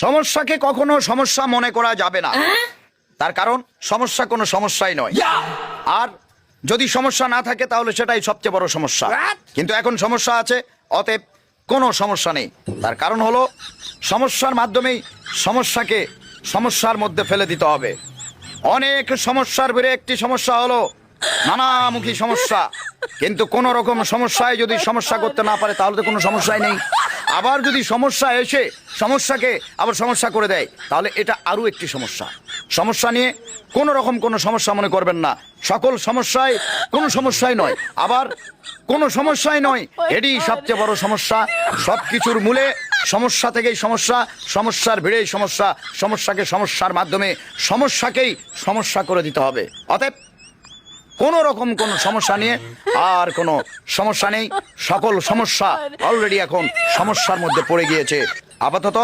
সমস্যাকে কখনো সমস্যা মনে করা যাবে না, তার কারণ সমস্যা কোনো সমস্যাই নয়। আর যদি সমস্যা না থাকে তাহলে সেটাই সবচেয়ে বড় সমস্যা। কিন্তু এখন সমস্যা আছে, অতএব কোনো সমস্যা নেই। তার কারণ হলো সমস্যার মাধ্যমেই সমস্যাকে সমস্যার মধ্যে ফেলে দিতে হবে। অনেক সমস্যার ভিড়ে একটি সমস্যা হলো নানামুখী সমস্যা। কিন্তু কোন রকম সমস্যায় যদি সমস্যা করতে না পারে তাহলে তো কোনো সমস্যাই নেই। আবার যদি সমস্যা এসে সমস্যাকে আবার সমস্যা করে দেয় তাহলে এটা আরো একটি সমস্যা। সমস্যা নিয়ে কোন রকম কোনো সমস্যা মনে করবেন না। সকল সমস্যায় কোনো সমস্যাই নয়, আবার কোনো সমস্যাই নয়, এটি সবচেয়ে বড় সমস্যা। সবকিছুর মূলে সমস্যা থেকেই সমস্যা, সমস্যার ভিড়েই সমস্যা। সমস্যাকে সমস্যার মাধ্যমে সমস্যাকেই সমস্যা করে দিতে হবে। অতএব কোন রকম কোন সমস্যা নিয়ে আর কোনো সমস্যা নেই। সকল সমস্যা অলরেডি এখন সমস্যার মধ্যে পড়ে গিয়েছে। আপাতত